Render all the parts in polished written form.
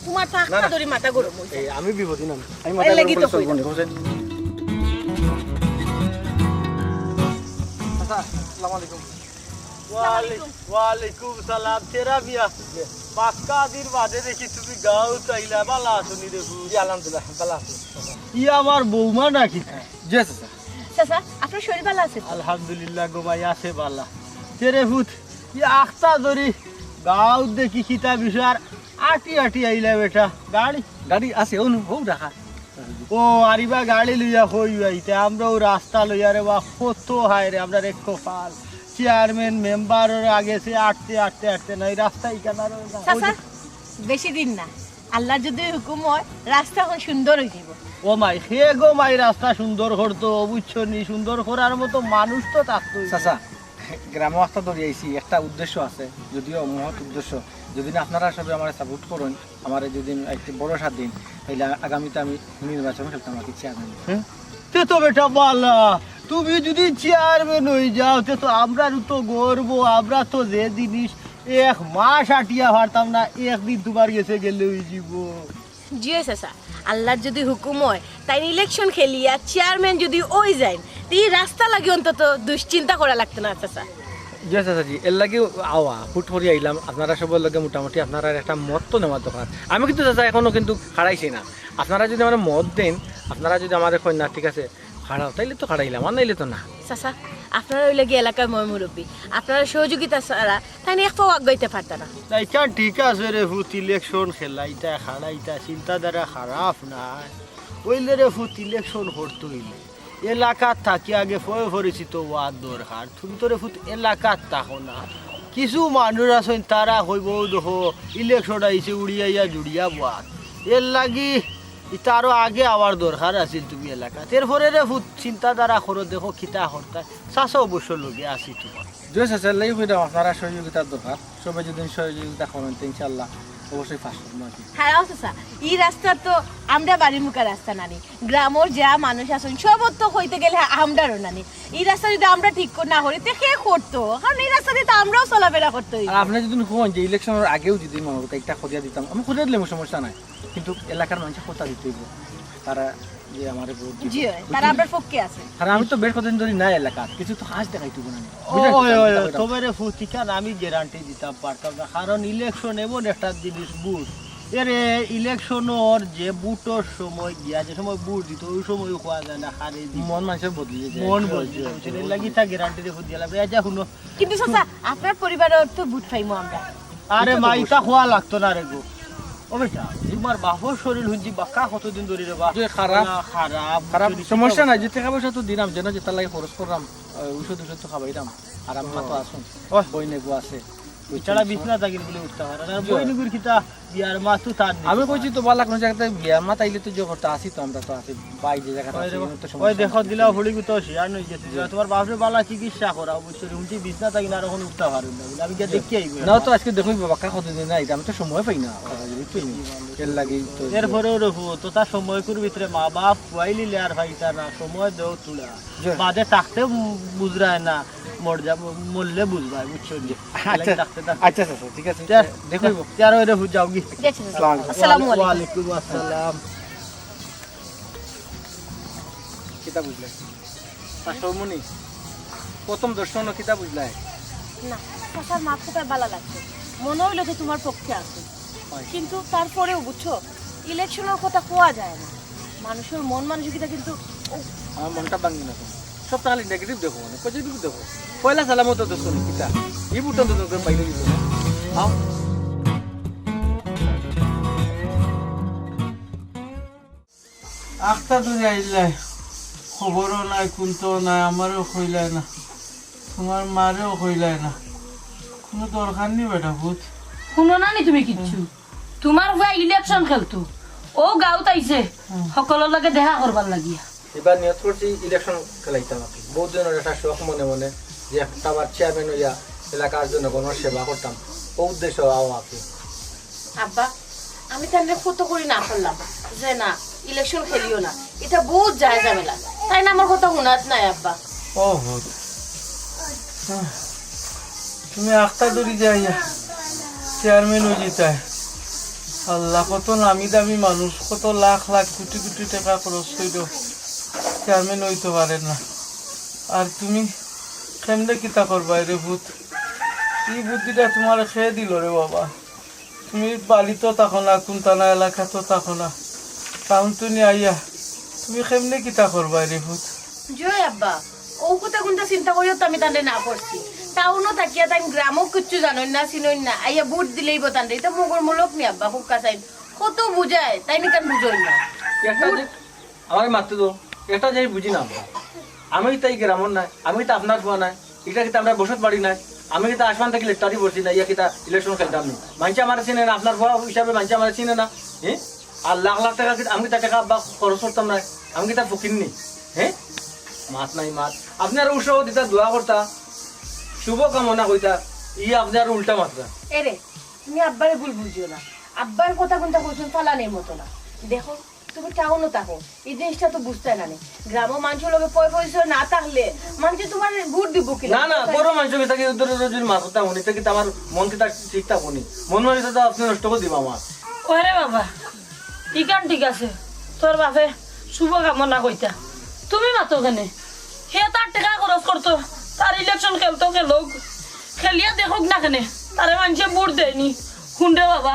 তোমার তো আখটা ধরে মাথা গরম হইছে আমি বিপদী না আমি এই লাগি তো কই আসসালামু আলাইকুম ওয়ালাইকুম সালাম তেরা বিয়া পাক্কা দিন বাদে দেখি তুমি গাঁও চাইলা ভালো আছো নি দেখু আলহামদুলিল্লাহ ভালো আছি ই আমার বৌমা নাকি জি স্যার চাচা আপনার শরীর ভালো আছে আলহামদুলিল্লাহ গো ভাই আছে ভালো তেরে ভূত ই আখতা ধরি গাঁও দেখি কিতা বিষয় আটি আটি আইলা বেটা গাড়ি আছে অনু হো রাখা ও আরিবা গাড়ি লইয়া হই আইতে আমরাও রাস্তা লইয়া রে বা কত হায় রে আমরা এক কপাল চেয়ারম্যান মেম্বারের আগে সে আটতে নাই রাস্তায় কেন চাচা বেশি দিন না আল্লাহ যদি হুকুম হয় রাস্তা এখন সুন্দর হয়ে যাব ও মাই হে গো মাই রাস্তা সুন্দর করতো বুঝছো নি সুন্দর করার মতো মানুষ তো থাকতো চাচা গ্রামে রাস্তা ধরে আইছি একটা উদ্দেশ্য আছে যদিও মহৎ উদ্দেশ্য যদি না আপনারা সবাই আমার সাপোর্ট করেন আমার যদি একটি বড় সাথ দিন তাহলে আগামীতে আমি নির্বাচন খেলতাম আর কি চেয়ারম্যান তে তো বেটা বালা তুমি যদি চেয়ারম্যান হয়ে যাও তে তো আমরা তো গর্ব আমরা তো যে জিনিস এক মাস আটিয়া পারতাম না একদিন তোমার গেছে গেলে হয়ে যাব জি চাচা আল্লাহর যদি হুকুম হয় তাই ইলেকশন খেলিয়া চেয়ারম্যান যদি ওই যায় এই রাস্তা লাগে অন্তত দুশ্চিন্তা করা লাগতো না চাচা জি চাচাজি এর লাগে আওয়া ফুট করি আইলাম আপনারা সবার লগে মোটামুটি আপনারা একটা মত তো নেওয়ার দরকার আমি কিন্তু চাচা এখনো কিন্তু খাড়াইছি না আপনারা যদি আমার মত দেন আপনারা যদি আমাদের কই না ঠিক আছে খাড়াও তাইলে তো খাড়াইলাম আর নাইলে তো না চাচা আপনারা ওই লাগে এলাকার মই মুরব্বী আপনারা সহযোগিতা ছাড়া তাই এক পাও আগাইতে পারত না তাইটা ঠিক আছে রে ফুট ইলেকশন খেলাইটা খাড়াইটা চিন্তাধারা খারাপ নাই ওইলে রে ফুট ইলেকশন করতে হইলে এলাকার থাকি আগে পরিচিত হওয়ার দরকার তুমি তো রে ফুট এলাকার থাকো না কিছু মানুষ আছেন তারা হইব দেখো ইলেকশন আইসে উড়িয়াইয়া জুড়িয়া বাদ এর লাগি তারও আগে আবার দরকার আছিল তুমি এলাকা এরপরে রে ফুট চিন্তাধারা করো দেখো খিতা হরতা চাষা অবশ্য লগে আছি তোমার জি চাচা লাই হইলাম আপনারা সহযোগিতার দরকার সবাই যদি সহযোগিতা করেন তো ইনশাল্লাহ অবশ্যই পাস করবো আর কি হ্যাঁ চাচা এই রাস্তা তো আমরা বাড়ির মুখা রাস্তা নানি গ্রামের যা মানুষ আছেন সব তো হইতে গেলে আমরাও নানি এই রাস্তা যদি আমরা ঠিক না করি তে কে করতো কারণ এই রাস্তা দিয়ে তো আমরাও চলাফেরা করতে হইব আর আপনি যদি কোন যে ইলেকশনের আগেও যদি মনে করতে একটা খোঁজা দিতাম আমি খোঁজা দিলে সমস্যা নাই কিন্তু এলাকার মানুষের কথা দিতে হইব তারা যে আমার ভোট দিবে জি তারা আপনার পক্ষে আছে আর আমি তো বেশ কতদিন ধরে নাই এলাকা কিছু তো হাস দেখাইতে না তোমার ফুটিকান আমি গ্যারান্টি দিতাম পারতাম না কারণ ইলেকশন এমন একটা জিনিস বুট এরে ইলেকশনের যে বুটোর সময় গিয়া যে সময় বুট দিত ওই সময় খোয়া যায় না হারে মন মানুষের বদলে যায় মন বলছে এর লাগি তা গ্যারান্টি দিয়ে দিলাম যা শুনো কিন্তু চাচা আপনার পরিবারের তো বুট পাইমু আমরা আরে মাইটা খোয়া লাগতো না রে গো ও বেটা তোমার বাপর শরীর হুঁজি বাক্কা কতদিন ধরে রে বা খারাপ খারাপ খারাপ সমস্যা নাই যে টাকা পয়সা তো দিলাম যেন যেটা লাগে খরচ করলাম ঔষধ তো খাবাইলাম আর আম্মা তো আসুন বই নেবো আছে এছাড়া বিছনা থাকিল বলে উঠতে পারে না বই নিগুর কিতা বিয়ার মা তো তার আমি কইছি তো বালা কোন জায়গাতে বিয়ার মা তাইলে তো যে করতে আসি তো আমরা তো আসি বাই যে জায়গাতে আসি ওই দেখো দিলা হলি তো শেয়ার নই গেছে তোমার বাপরে বালা চিকিৎসা করা অবশ্যই হুঁজি বিছনা থাকি না আর এখন উঠতে পারে না আমি গিয়ে দেখি আইব না তো আজকে দেখুই বাবা কা কতদিন না আমি তো সময় পাই না এর লাগি তো এরপরেও রহু তো তার সময় করে ভিতরে মা বাপ খুয়াইলি আর ভাইটা না সময় দেও তুলা বাদে থাকতে বুঝরায় না মরলে বুঝবাই বুঝছো আচ্ছা আচ্ছা ঠিক আছে দেখুই আর ওই রহু যাও গি আসসালামু আলাইকুম আসসালাম কিতা বুঝলে শাসমনি প্রথম দর্শন কিতা বুঝলে না চাচার মাথাটা ভালো লাগছে মনে হইলো যে তোমার পক্ষে আছে কিন্তু তারপরেও বুঝছো ইলেকশনের কথা কোয়া যায় না মানুষের মন মানসিকতা কিন্তু আমার মনটা ভাঙি না সব তাহলে নেগেটিভ দেখো না পজিটিভ দেখো পয়লা সালামত তো দর্শন কিতা এই বুটন তো তোকে পাইলে দিত হ্যাঁ আখটা তো যাইলাই খবরও নাই কোনটো নাই আমারও কইলাই না তোমার মারেও কইলাই না কোনো দরকার নেই বেটা ভূত শুনো না নি তুমি কিচ্ছু তোমার ভাই ইলেকশন খেলতো ও গাঁৱত আইছে সকলের লগে দেখা করবার লাগিয়া এবার নিয়ত করছি ইলেকশন খেলাইতাম আর কি বহুত দিনের একটা শখ মনে মনে যে একটা বার চেয়ারম্যান হইয়া এলাকার জন্য গণর সেবা করতাম ও উদ্দেশ্য আও আর কি আব্বা আমি তাহলে কত করি না করলাম যে না ইলেকশন খেলিও না এটা বহুত যায় ঝামেলা তাই না আমার কথা শোনাত নাই আব্বা ও ভূত তুমি আখটা দূরি যাইয়া চেয়ারম্যান হয়ে যেতায় আল্লাহ, কত নামি দামি মানুষ, কত লাখ লাখ কোটি কোটি টাকা খরচ হইল, চেয়ারম্যান হইতে পারে না। আর তুমি কেমনে কিতা করবা রে ভূত? এই বুদ্ধিটা তোমার খেয়ে দিল রে বাবা। তুমি বাড়িতেও থাকো না, কুন্তানা এলাকাতেও থাকো না, টাউন টুনি আইয়া তুমি কেমনে কিতা করবা রে ভূত? জয় আব্বা, ও কথা কোনটা চিন্তা করিও তো আমি তান্ডে না করছি। টাউনও থাকিয়া তাই গ্রামও কিচ্ছু জানোই না চিনই না, আইয়া বুট দিলেই তান্ডে। এটা মগর মূলক নি আব্বা, হুক্কা চাই কত বুঝায় তাই নি কেন বুঝই না। একটা যে আমার মারতে দো, এটা যে বুঝি না আমরা। আমি তাই গ্রামর নাই, আমি তো আপনার কোয়া নাই, এটা কিন্তু আমরা বসত বাড়ি নাই, আমি কিন্তু আসমান থেকে লেটারি পড়ছি না, ইয়া কিতা ইলেকশন খেলতাম না। মানুষ আমার চিনে না, আপনার ভুয়া হিসাবে মানুষ আমার চিনে না। হ্যাঁ, আর লাখ লাখ টাকা আমি তার টাকা বা খরচ করতাম না, আমি কি তা ফকিরনি? হ্যাঁ, মাত নাই মাত। আপনি আর উৎসাহ দিতা, দোয়া করতা, শুভ কামনা কইতা, ই আপনি আর উল্টা মাত্রা। এরে তুমি আব্বারে ভুল বুঝিও না, আব্বার কথা কোনটা কইছেন ফালানের মতো না। দেখো তুমি টাউনও থাকো, এই জিনিসটা তো বুঝতে না নেই। গ্রামও মানুষের লোকে পয়সা না থাকলে মানুষ তোমার ভোট দিব কি না না, বড় মানুষ কিতা উত্তর রোজের মাথা উনি তো কিতা আমার মন কিতা ঠিক থাক উনি মন মারি তো আপনি নষ্ট করে দিব আমার। ওরে বাবা, ঠিক আছে, তোর বাপে শুভ কামনা কইতা, তুমি মাতো কেনে? সে তার টাকা খরচ করতো, তার ইলেকশন খেলতো, খেলোক খেলিয়া দেখুক না কেনে, তারে মানুষে ভোট দেয়নি। শুনরে বাবা,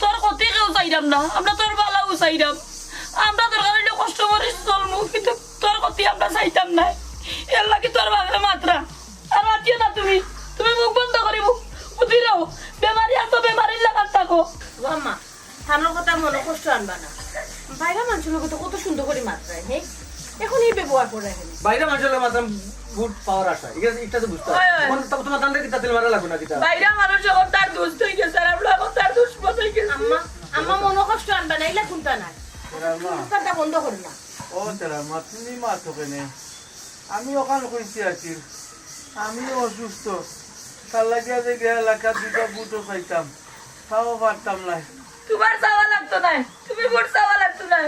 তোর কতি কেউ চাইরাম না, আমরা তোর বালাও চাইরাম, আমরা তোর কারণে কষ্ট করে চলমু, কিন্তু তোর কতি আমরা চাইতাম না। এর লাগে তোর বাপে মাত্রা আর মাতিও না তুমি, তুমি মুখ বন্ধ করি মুখ বুঝিরাও। বেমারি আসো, বেমারির লাগাত থাকো। আম্মা থানোর কথা মনে কষ্ট আনবা না, বাইরে মানুষের লোক তো কত সুন্দর করে মাত্রায়। হ্যাঁ, এখন এই ব্যবহার করে রাখেন। বাইরে মানুষের মাত্রা ভোট পাওয়ার আশা, এটা তো বুঝতে হয়, হয়। হবে। তোমার তান্ডে কিতা তেল মারা লাগবে না কিতা? বাইরে মানুষ যখন তার দুষ্ট হয়ে গেছে, আর আমরা এখন তার দুষ্পত হয়ে গেছে। আম্মা আম্মা মনে কষ্ট আনবা না, এগুলা কোনটা নাই, কথাটা বন্ধ করো না। ও তেরা মা, তুমি মাতো কেনে? আমি ওখানে কইছি আছি, আমি অসুস্থ, তার লাগিয়া যে গে এলাকা দুটা বুটো খাইতাম, তাও পারতাম না। তোমার চাওয়া লাগতো না, তুমি ভোট চাওয়া লাগতো না,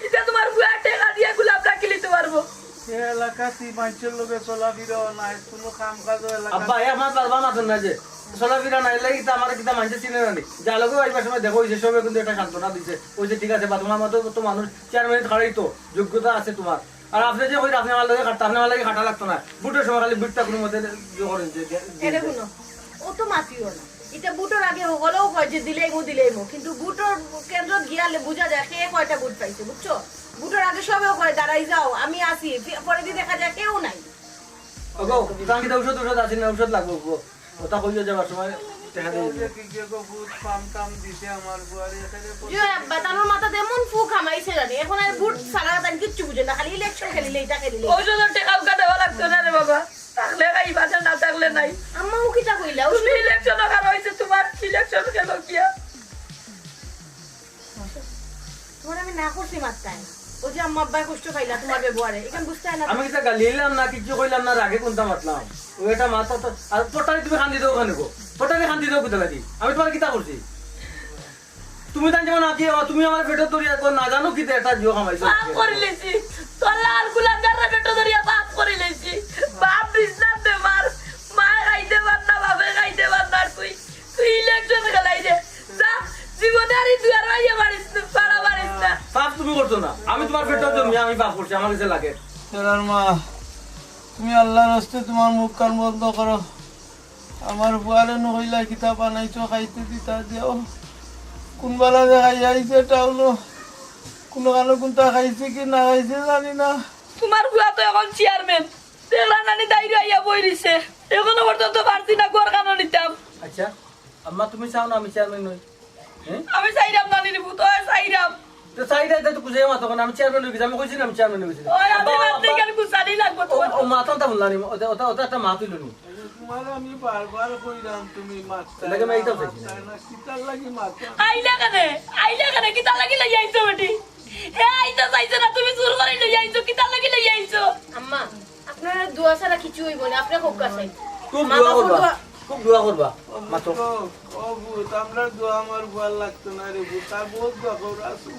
এটা তোমার বুয়া টেকা দিয়ে গোলাপ রাখিলিতে পারবো। সে এলাকাতে মানুষের লোকে চলাফেরাও নাই, কোনো কাম কাজও এলাকা। আব্বা এ আমার বাবা মাতন না যে চলাফেরা নাই লাগে কিতা আমার কিতা মানুষ চিনে না নি, যা লোক আইবার সময় দেখো যে সবে কিন্তু একটা সান্ত্বনা দিছে, ওই যে ঠিক আছে বা তোমার মতো তো মানুষ 4 মিনিট খাড়াই তো যোগ্যতা আছে তোমার। আর আপনি যে কই আপনি আমার লাগে খাটা, আপনি আমার লাগে খাটা লাগতো না, বুটের সময় খালি বিটটা কোনো মতে ইয়ে করেন যে এটা শুনো, ও তো মাতিও না, এটা বুটোর আগে হলেও কয় যে দিলেই মো, কিন্তু বুটোর কেন্দ্র গিয়ালে বুঝা যায় কে কয়টা বুট পাইছে, বুঝছো? বুটোর আগে সবেও কয় দাঁড়াই যাও আমি আসি, পরে দিয়ে দেখা যায় কেউ নাই। ওগো তাঙ্গিটা ঔষধ আছে না, ঔষধ লাগবে গো, ওটা কইও যাবার সময় দেখা ও দেবে। যে কি যে গো ভূত কাম টাম দিছে আমার বুয়ারি এখানে। জয় আব্বা তানোর মাথাতে এমন ফু খামাইছে জানি, এখন আর বুট সারা তান কিচ্ছু বুঝে না, খালি ইলেকশন খেলিলে এটা খেলিলে। ঔষধের টেকা উকা দেওয়া লাগতো না রে বাবা, থাকলে খাইবা, না থাকলে নাই। আম্মাও কিটা কইলা, তুমি ইলেকশন কার হয়েছে, তোমার ইলেকশন গেল কিয়া? তোমার আমি না করছি মাত্রায়, ও যে আম্মা আব্বাই কষ্ট খাইলা তোমার ব্যবহারে, এখন বুঝতে হয় না। আমি কিতা গালিলাম না, কিছু কইলাম না, রাগে কোনটা মাতলাম ও এটা মাথা তো। আর পটারি তুমি খান্দি দাও ওখানে গো, পটারি খান্দি দাও কোথা লাগি? আমি তোমার কিতা করছি? তুমি তাই যেমন আকি তুমি আমার পেটে ধরিয়া কো না জানো কিতা এটা জিও খামাইছো। পাপ করে লেছি, তোর লাল গুলাগাররা পেটো ধরিয়া পাপ করে লেছি। বাপ বিছনাত বেমার, মা খাইতে পার না, বাপে খাইতে পার না, তুই ইলেকশন খেলাই দে যা, জীবনে আর তুই আর মাইয়া মারিস না, পাড়া মারিস না। পাপ তুমি করছো না, আমি তোমার পেটে জন্মে আমি পাপ করছি, আমার কাছে লাগে। তেরার মা, তুমি আল্লাহর হস্তে তোমার মুখ কান বন্ধ করো। আমার বুয়ারে নহইলা কিতাব বানাইছো, খাইতে দিতা দিও। কোনবেলা দেখাই আইছে টাউনো, কোনো কালো কোনটা খাইছে কি না খাইছে জানি না। তোমার বুয়া তো এখন চেয়ারম্যান, দেখলা নানি দাইরে আইয়া বই দিছে, এখনো পর্যন্ত পারছি না ঘর কানো নিতাম। আচ্ছা আম্মা তুমি চাও না আমি চেয়ারম্যান নই? হ্যাঁ আমি চাইরাম নানির ভূত, চাইরাম। তো চাইটা তো কুজে মাতো না, আমি চেয়ারম্যান হই, আমি কইছি না আমি চেয়ারম্যান হইছি। ওই আমি রাতে কেন গুছানি লাগবো তোমার? ও মাতনটা বললানি, ওটা ওটা ওটা একটা মা তুইলনি। তোমার আমি বারবার কইলাম তুমি মারতা লাগে আমি এইটাও চাইছি না, কিতার লাগি মারতা। আইলা কানে কিতা লাগি লই আইছো বেটি? এ আইতো চাইছো না, তুমি চুর করে লই আইছো, কিতা লাগি লই আইছো? আম্মা আপনার দোয়া ছাড়া কিছু হইব না, আপনি হোক কাছে খুব দোয়া করবা, খুব দোয়া করবা মাতো। ও ভূত, আমরা দোয়া আমার বুয়ার লাগতো না রে ভূত, তার বহুত দোয়া করে আসুন,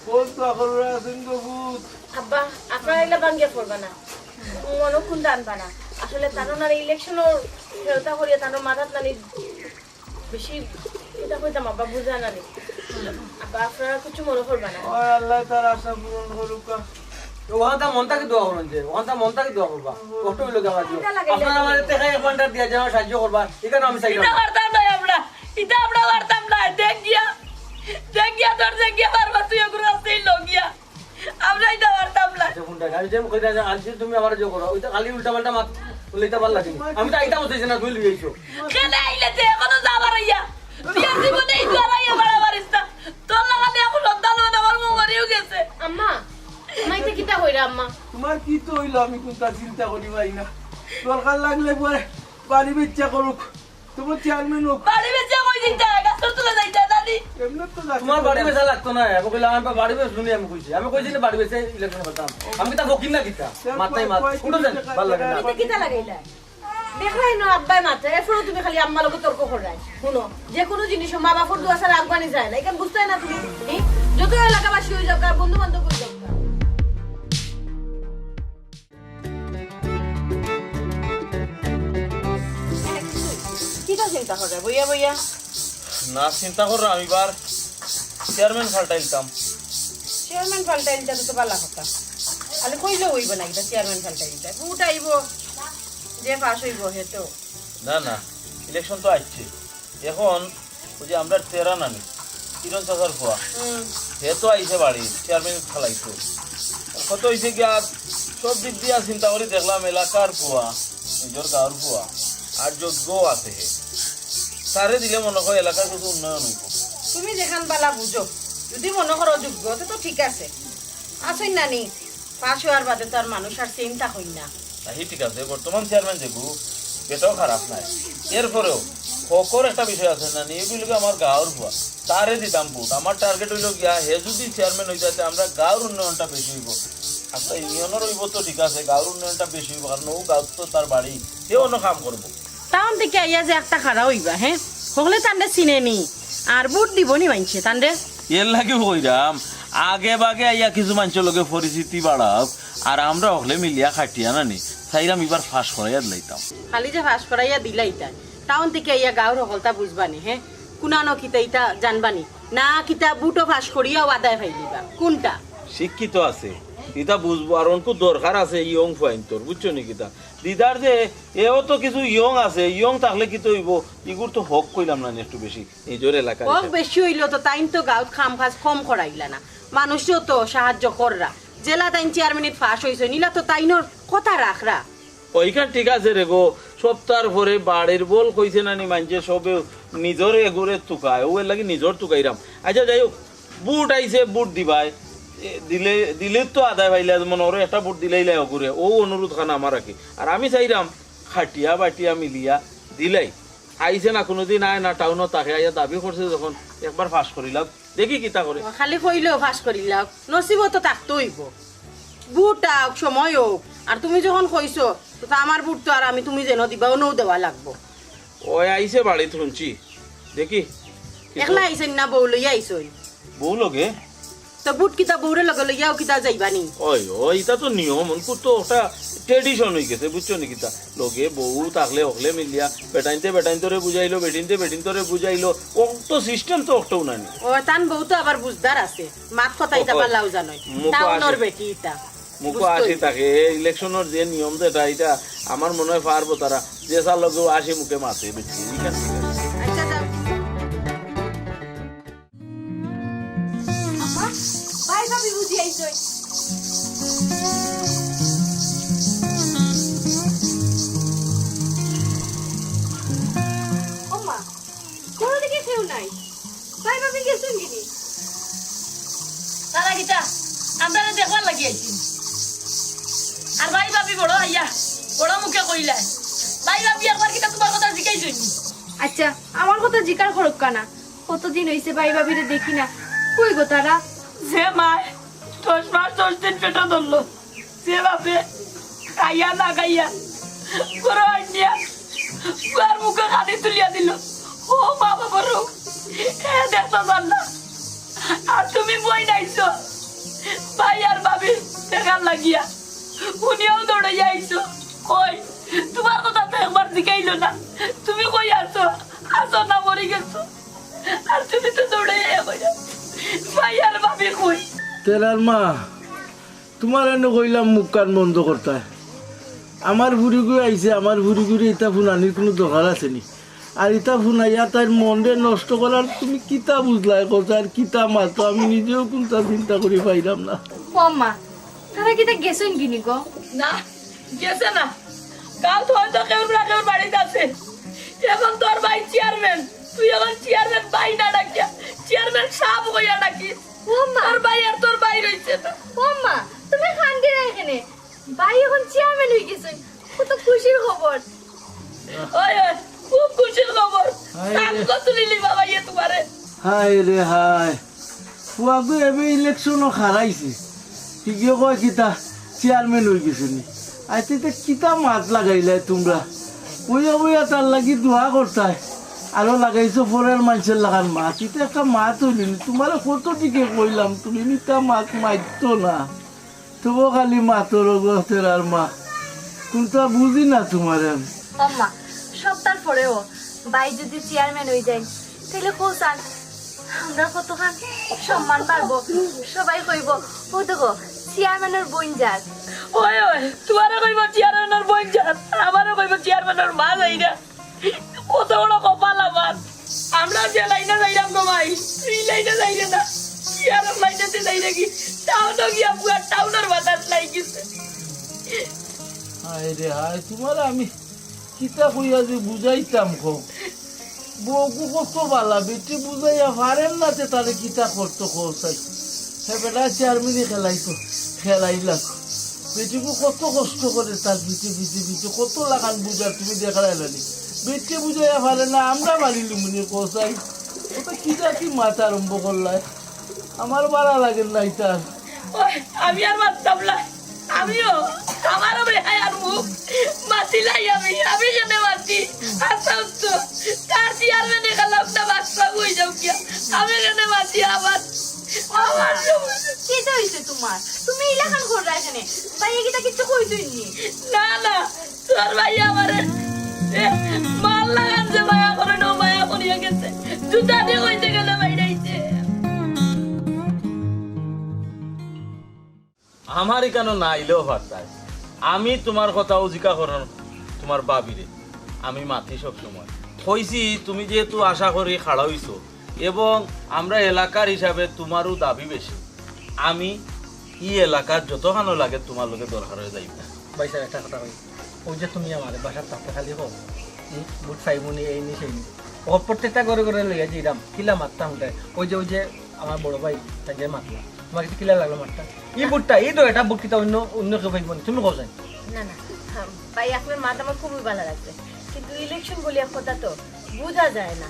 বহুত দোয়া করে আসুন গো ভূত। আব্বা আপনার এগুলা ভাঙ্গিয়া পড়বা না, মনক্ষুণ আনবা না। আসলে তানোর ইলেকশনের খেলতা করিয়া তানোর মাথাত নানি বেশি এটা কইতাম আব্বা বুঝা না রে আব্বা আপনারা কিছু মনে করবা না ওই আল্লাহ তার আশা পূরণ করুক। ওখানটা মনটাকে দোয়া করুন যে ওখানটা মনটাকে দোয়া করবা কষ্ট হইলো আমার আপনারা আমার থেকে 1 ঘন্টা দিয়া যাও সাহায্য করবা এখানে আমি চাই ইটা করতাম না আমরা ইটা আমরা করতাম না দেখ গিয়া তোর দেখ গিয়া বারবার তুই ওগুলো আসতেই লগিয়া আমরা ইটা করতাম না ফোনটা আমি যে কইতা যে আজ তুমি আমার যে করো ওইটা খালি উল্টা পাল্টা মাত লইতা ভাল লাগে আমি তো আইতা হইছে না তুই লইছো কেনে আইলে তে এখনো যাবার ইয়া বিয়ার জীবনে এই জড়াইয়া বাড়াবাড়িস না তোর লাগাতে এখন লদ্দালো আমার মু মরিও গেছে আম্মা মাইতে কিটা কইরা আম্মা তোমার কি তো হইলো আমি কোনটা চিন্তা করি পাই না, দরকার লাগলে পরে বাড়ি বেচা করুক, তোমার চেয়ারম্যান হোক, বাড়ি বেচে কই দিতে গাছর তুলে যাইতে দাদি এমনি তো তোমার বাড়ি বেচা লাগতো না আমি কইলাম আমি বাড়ি বেচ শুনি আমি কইছি না বাড়ি বেচে ইলেকশন করতাম আমি তা বকিন না কিতা মাথায় মাত উঠো দেন ভাল লাগে না মাইতে কিটা লাগাইলা দেখলাই না আব্বাই মাতে এরপরে তুমি খালি আম্মার লগে তর্ক করাই শুনো যে কোনো জিনিস মা বাবার দোয়া ছাড়া আগুয়ানি যায় না এখন বুঝতে না তুমি যত এলাকাবাসী হয়ে যাও বন্ধু বান্ধব হয়ে যাও কিটা চিন্তা করে বইয়া বইয়া না চিন্তা করো আমি বার চেয়ারম্যান ফাল্টাইতাম চেয়ারম্যান পাল্টাইলটা তো ভালো কথা আলে কইলে হইব না এটা চেয়ারম্যান পাল্টাইলটা ভোট আইব যে পাস হইব হেতো না না ইলেকশন তো আসছে এখন ওই যে আমরা তেরা নানি কিরণ চাষার খোয়া হে তো আইসে বাড়ি চেয়ারম্যান খেলাইতো কত হয়েছে কি আর সব দিক দিয়া চিন্তা করে দেখলাম এলাকার খোয়া নিজের গাঁর খোয়া আর যোগ্য আছে হে তারে দিলে মনে হয় এলাকার কিছু উন্নয়ন হইব তুমি যেখান বালা বুঝো যদি মনে করো যোগ্য তো ঠিক আছে আসই নানি পাস হওয়ার বাদে তো আর মানুষ আর চিন্তা হই না তাই ঠিক আছে বর্তমান চেয়ারম্যান যেগু এটাও খারাপ নাই এরপরেও হকর একটা বিষয় আছে না এগুলোকে আমার গাঁর ভুয়া তারে দিতাম ভোট আমার টার্গেট হইল গিয়া হে যদি চেয়ারম্যান হয়ে যাতে আমরা গাঁর উন্নয়নটা বেশি হইব আচ্ছা ইউনিয়নের হইব তো ঠিক আছে গাঁর উন্নয়নটা বেশি হইব কারণ ও গাঁত তো তার বাড়ি সে অন্য কাম করবো টাউন থেকে আইয়া যে একটা খাড়া হইবা হ্যাঁ হলে তান্ডে চিনে নি আর বুট দিব নি মানছে তান্ডে এর লাগে হইরাম আগে বাগে আইয়া কিছু মানুষের লগে পরিচিতি বাড়াক আর আমরা হলে মিলিয়া খাটিয়া নানি চাইরাম এবার ফাঁস করাইয়া দিলাইতাম খালি যে ফাঁস করাইয়া দিলাই তাই টাউন থেকে আইয়া গাঁর হলতা বুঝবানি হ্যাঁ কুনানো কিতা ইটা জানবানি না কিতা বুটো ফাঁস করিয়াও আদায় ফাইলিবা কোনটা শিক্ষিত আছে ইটা বুঝবো আর অনকু দরকার আছে ইয়ং ফাইন তোর বুঝছো নি কিতা দিদার যে এও তো কিছু ইয়ং আছে ইয়ং থাকলে কি তো হইব ইগুর তো হক কইলাম না একটু বেশি নিজের এলাকা ওক বেশি হইলো তো তাইন তো গাঁত খাম খাস কম করাইলা না মানুষও তো সাহায্য কররা জেলা তাইন চেয়ারম্যানের ফাঁস হয়েছে নিলা তো তাইনোর কথা রাখরা ওইখান ঠিক আছে রে গো সপ্তাহ পরে বাড়ির বল কইছে নানি মানছে সবে নিজর এগুরে তুকায় ও এর লাগি নিজর তুকাইরাম আচ্ছা যাই হোক বুট আইছে বুট দিবাই দিলে দিলে তো আদায় ভাইলে মনে ওরে একটা বুট দিলেই লাই অগুরে ও অনুরোধ খানা আমার রাখি আর আমি চাইরাম খাটিয়া বাটিয়া মিলিয়া দিলাই আইছে না কোনোদিন আয় না টাউনত তাকে আইয়া দাবি করছে যখন একবার ফাঁস করিলাম দেখি কিতা করে খালি কইলেও ফাঁস করিলা নসিব তো থাকতে হইব বুট আওক সময় হোক আর তুমি যখন কইছো তো আমার বুট তো আর আমি তুমি যেন দিবা নৌ দেওয়া লাগবো ওই আইছে বাড়িতে শুনছি দেখি একলা আইছেন না বউ লইয়া আইছই বউ লগে তো বুট কিতা বউরে লগে লইয়াও কিতা যাইবানি ওই ওই এটা তো নিয়ম অনকু তো একটা ট্রেডিশন হয়ে গেছে বুঝছো নি কিতা লগে বউ থাকলে হকলে মিলিয়া বেটাইনতে রে বুঝাইলো বেটিনতে বুঝাইলো ও তো সিস্টেম তো একটাও নাই ও তান বউ তো আবার বুঝদার আছে মাত কথা ইতা পারলাও জানোই মুখো টাউনর আসে। বেটি ইতা মুখো আসি থাকে ইলেকশনের যে নিয়ম যেটা এটা আমার মনে হয় পারবো তারা যে সার লগেও আসি মুখে মাছে বুঝছি আচ্ছা যাও বাই ভাবি বুঝি আইছই ওমা কোন দিকে কেউ নাই বাই ভাবি গেছুন কিনি তারা গিতা আমরা দেখবার লাগি আইছি আর ভাই ভাবি বড় আইয়া বড় মুখে কইলা ভাই ভাবি একবার কিতা তোমার কথা জিজ্ঞাসা নি আচ্ছা আমার কথা জিকার করুক কানা কতদিন হইছে ভাই ভাবিরে দেখি না কই গো তারা যে মায় 10 মাস 10 দিন পেটে ধরলো সে বাপে খাইয়া না খাইয়া বড় আইয়া আর মুখে খালি তুলিয়া দিল ও মা বাবা রো এ দেখতো জানলা আর তুমি বই নাইছো ভাই আর ভাবি দেখার লাগিয়া উনিও দৌড়ে যাইছো কই তোমার কথা তো একবার জিগাইলো না তুমি কই আসো আসো না মরে গেছো তেরার মা তোমার এনে কইলাম মুখ কান বন্ধ করতে আমার ভুড়ি গুড়ি আইছে আমার ভুড়ি গুড়ি ইটা ফোন আনির কোনো দরকার আছে নি আর ইটা ফোন আইয়া তার মনরে নষ্ট করার তুমি কিতা বুঝলাই কথা আর কিতা মাতো আমি নিজেও কোনটা চিন্তা করি পাইলাম না আম্মা তারা কিতা গেছেন কিনি গো না গেছে না কাল তো হয়তো কেউ বাড়িতে আছে এখন তোর ভাই চেয়ারম্যান তুই এখন চেয়ারম্যান ভাই না ডাকিয়া চেয়ারম্যান সাহেব হইয়া ডাকি আম্মা তোর ভাই আর তোর ভাই রইছে না আম্মা তুমি খান্দি না এখানে ভাই এখন চেয়ারম্যান হয়ে গেছেন কত খুশির খবর ওই ওই খুব খুশির খবর হায় রে। কাম কত লিলি বাবা ইয়ে তোমারে হাই রে হাই ফুয়াগু এবে ইলেকশনও হারাইছে ঠিকই কয় কিতা চেয়ারম্যান হয়ে গেছে নি আইতে কিতা মাত লাগাইলে তোমরা বইয়া বইয়া তার লাগি দোয়া করতাই আরো লাগাইছো ফরের মানুষের লাগান মাত ইতে একটা মাত হইলি তোমার কত দিকে কইলাম তুমি নিতা মাত মাইতো না তবু খালি মাতর গতের আর মা কোনটা বুঝি না তোমার আমি আম্মা সপ্তাহ পরেও ভাই যদি চেয়ারম্যান হয়ে যায় তাহলে কোসান আমরা কতখান সম্মান পারবো সবাই কইব ও দেখো চেয়ারম্যানের বোন যার ওই ওই তোমারও কইব চেয়ারম্যানের বোন যার আর আমারও কইব চেয়ারম্যানের মা যাই না কত বড় কপাল আমার আমরা যে লাইনে যাইলাম গো ভাই এই লাইনে যাইলে না চেয়ারের লাইনেতে যাই নাকি টাউনও গিয়া পুরা টাউনের বাতাস লাগিছে হায় রে হায় তোমার আমি কিতা কইয়া যে বুঝাইতাম খো বউকু কত বালা বেটি বুঝাইয়া পারেন না তে তারে কিতা করতো খোসাই সে বেটা চেয়ারম্যানই খেলাইলাম বেটিকু কত কষ্ট করে তার পিছে পিছে পিছে কত লাগান বুঝার তুমি দেখাইলানি বেটি বুঝাইয়া পারে না আমরা মারিলি মুনি খোসাই ওটা কিতা কি মাথা আরম্ভ করলাই আমার বাড়া লাগে না এটা ওই আমি আর মারতাম না আমিও আমারও বেহায় আর মুখ মাতিলাই আমি কেন মাতি আচ্ছা তো তার চেয়ারম্যানে গেলাম না বাচ্চা হয়ে যাও কি আমি কেন মাতি আমার আমার কেটা হইছে তোমার তুমি ইলাখান কররা এখানে ভাই কিটা কিছু কইছই নি না না তোর ভাই আমার মাল লাগান যে মায়া করে না মায়া করিয়া গেছে জুতা দিয়ে কইতে গেলে বাইরাইছে আমারই কেন না আইলেও পারতাই আমি তোমার কথাও জিজ্ঞা করার তোমার বাবিরে আমি মাতি সব সময় কইছি তুমি যেহেতু আশা করি খাড়া হইছো এবং আমরা এলাকার হিসাবে তোমারও দাবি বেশি আমি ই এলাকার যতখানো লাগে তোমার লোকে দরকার হয়ে যাইব ভাই স্যার একটা কথা কই ওই যে তুমি আমার বাসার তাপটা খালি হোক বুট ফাইমুনি এই নি সেই নি ও প্রত্যেকটা ঘরে ঘরে লইয়া যাইরাম কিলা মারতাম ওই যে আমার বড় ভাই তাকে মারলাম তোমার কিছু কিলা লাগলো মারতা এই বুটটা এই তো এটা বুট কিতা অন্য অন্য কেউ পাইব না তুমি কোথায় না না ভাই আপনার মাথা আমার খুবই ভালো লাগছে কিন্তু ইলেকশন বলিয়া কথা তো বোঝা যায় না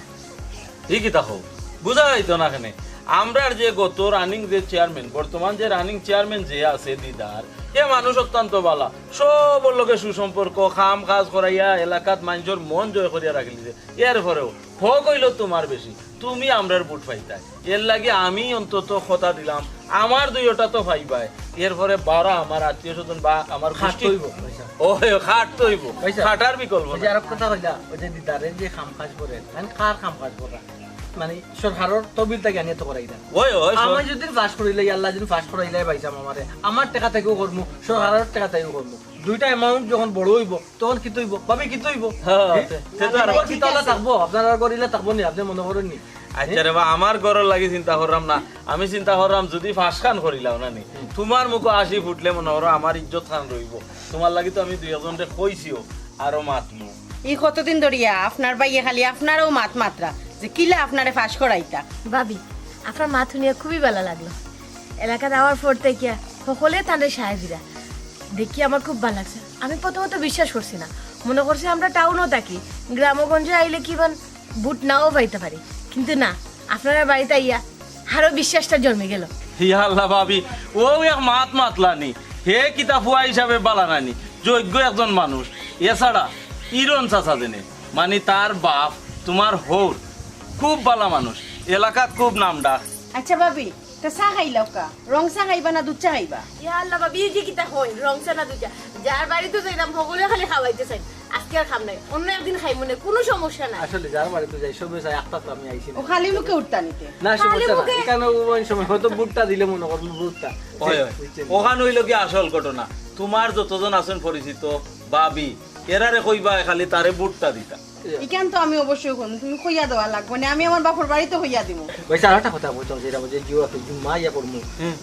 ঠিকই তা হোক বুঝা যাইতো না এখানে আমরার যে গত রানিং যে চেয়ারম্যান বর্তমান যে রানিং চেয়ারম্যান যে আছে দিদার এ মানুষ অত্যন্ত ভালো সব লোকে সুসম্পর্ক কাম কাজ করাইয়া এলাকাত মানুষের মন জয় করিয়া রাখিলিছে এর পরেও হোক হইল তোমার বেশি তুমি আমরার বুট পাইতাই এর লাগে আমি অন্তত কথা দিলাম আমার দুইটা তো পাইবাই এরপরে বারা আমার আত্মীয় স্বজন বা আমার খাট হইব পয়সা ও খাট তো হইব পয়সা। খাটার বিকল্প ওই নাই। যে আর কথা কইলা ওই যে দিদারের যে কাম কাজ করে মানে কার কাম কাজ করা মানে সরকারের তবিল থেকে আনিয়ে তো করাই দেন ওই ওই সব- আমি যদি পাস করিলে আল্লাহ যদি পাস করাইলে পাইছাম আমারে আমার টাকা থেকেও করবো সরকারের টাকা থেকেও করবো দুইটা অ্যামাউন্ট যখন বড় হইব তখন কি হইব ভাবি কি হইব হ্যাঁ, সে তো আর- কি তাহলে থাকবো আপনারা করিলে থাকবো নি আপনি মনে করেন নি আচ্ছা রে বা আমার ঘরের লাগি চিন্তা করলাম না আমি চিন্তা করলাম যদি ফাঁস খান করিলাম না নি তোমার মুখে আসি ফুটলে মনে করো আমার ইজ্জত খান রইব তোমার লাগি তো আমি দুই একজনকে কইছিও আরো মাতমু ই কতদিন ধরিয়া আপনার বাইয়ে খালি আপনারও মাত মাত্রা যে কিলা আপনারে ফাঁস করাইতা ভাবি আপনার মা শুনিয়া খুবই ভালো লাগলো এলাকা যাওয়ার পর থেকে সকলে তাদের সাহেবিরা দেখি আমার খুব ভালো লাগছে আমি প্রথমত বিশ্বাস করছি না মনে করছি আমরা টাউনও থাকি গ্রামগঞ্জে আইলে কি বুট নাও পাইতে পারি কিন্তু না আপনারা বাড়িতে আইয়া আরো বিশ্বাসটা জন্মে গেল ইয়া আল্লাহ ভাবি ও এক মাত মাতলানি হে কিতা ফুয়া হিসাবে বালানানি যোগ্য একজন মানুষ এছাড়া ইরন চাচা জেনে মানে তার বাপ তোমার হৌর খুব ভালো মানুষ এলাকাত খুব নাম ডাক আচ্ছা ভাবি তা চা খাইলাও কা রং চা খাইবা না দুধ চা খাইবা ইয়া আল্লাহ ভাবি এই যে কিতা হই রং সানা দুজা যার বাড়িতে যাইলাম সকলে খালি খাওয়াইতে চাই আজকে আর খাম নাই, অন্য একদিন খাই মনে, কোনো সমস্যা নাই। আসলে যার বাড়িতে যাই সবে চাই একটা তো আমি আইছি ও না খালি মুখে উঠতা নিতে না সমস্যা না মুখে? এখানে ওই সময় হয়তো বুটটা দিলে মনে করুন বুটটা ওখানে হইল কি আসল ঘটনা, তোমার যতজন আছেন পরিচিত ভাবি এরারে কইবা খালি তারে বুটটা দিতা। এখান তো আমি অবশ্যই করবো, তুমি হইয়া দেওয়া লাগবে না, আমি আমার বাপর বাড়িতে হইয়া দিব। ভাই আর একটা কথা বলতাম যেটা বলছে জিও আছে জুম্মা ইয়া করবো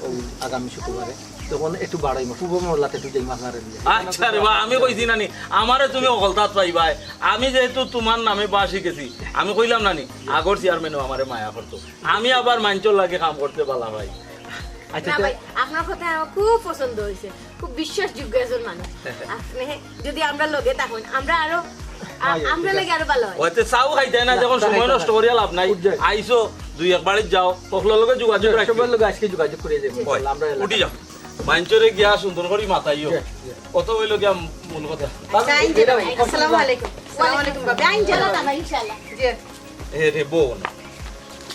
ও আগামী শুক্রবারে তখন একটু বাড়াইবো পূর্ব মহল্লাতে একটু যাই মাথারে দিয়ে আচ্ছা রে বা আমি কইছি নানি আমারে তুমি অকলতাত পাইবাই, আমি যেহেতু তোমার নামে বা শিখেছি আমি কইলাম নানি আগর চেয়ারম্যানও আমারে মায়া করতো, আমি আবার মাঞ্চল লাগে কাম করতে পারলাম ভাই। আচ্ছা না ভাই, আপনার কথা আমার খুব পছন্দ হয়েছে, খুব বিশ্বাসযোগ্য একজন মানুষ আপনি। যদি আমরা লগে থাকুন আমরা আরো আমরা লাগে আরো ভালো হয়। ওইতে চাও খাইতে না, যখন সময় নষ্ট করিয়া লাভ নাই, আইসো দুই এক বাড়িতে যাও সকলের লগে যোগাযোগ রাখবে, সবার লোক আজকে যোগাযোগ করে দেবো আমরা উঠি যাও মাঞ্চরে গিয়া সুন্দর করে মাথাইও কত হইল গিয়া মূল কথা। আচ্ছা, আইন যে ভাই, আসসালামু আলাইকুম। আসসালামু আলাইকুম বাবা, আইন যে চলো তাহলে ইনশাআল্লাহ। জি। এ রে বোন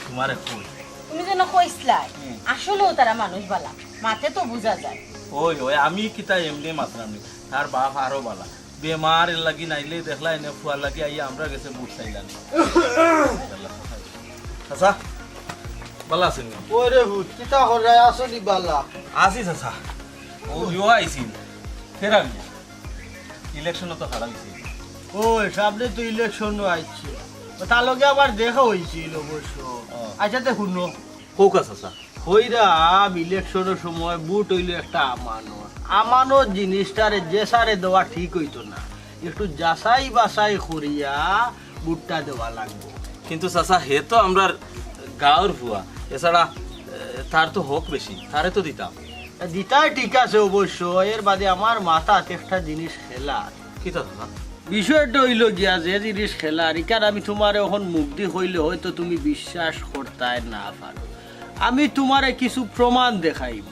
তোমারে কই তুমি যেন কইসলাই আসলেও তারা মানুষ বালা, মাঠে তো বোঝা যায়। ওই ওই আমি কিতা এমনি মাত্রাম নি, তার বাপ আরো বালা বেমার এর লাগি নাইলে দেখলা এনে ফুয়ার লাগি আইয়া আমরা গেছে বুট চাইলাম। আচ্ছা বালা আছেন নি? ওরে হুত কিতা হরে আসলি বালা আসি চাচা ও ইও আইছিল ফেরা গিয়া ইলেকশনও তো হারা হয়েছে। ওই সামনে তো ইলেকশন আইছে, তার লগে আবার দেখা হয়েছিল অবশ্য। আচ্ছা তে শুনো হোক চাচা হইরাম ইলেকশনের সময় বুট হইলো একটা আমানত, আমানত জিনিসটারে যে সারে দেওয়া ঠিক হইতো না, একটু যাচাই বাছাই করিয়া বুটটা দেওয়া লাগবে। কিন্তু চাচা হে তো আমরা গাঁর ভুয়া, এছাড়া তার তো হক বেশি, তারে তো দিতাম। দিতাই ঠিক আছে অবশ্য, এর বাদে আমার মাথাত একটা জিনিস খেলার কিতা চাচা? বিষয়টা হইল গিয়া যে জিনিস খেলার ইকার আমি তোমার এখন মুগ্ধি হইলে হয়তো তুমি বিশ্বাস করতে না পারো, আমি তোমারে কিছু প্রমাণ দেখাইব,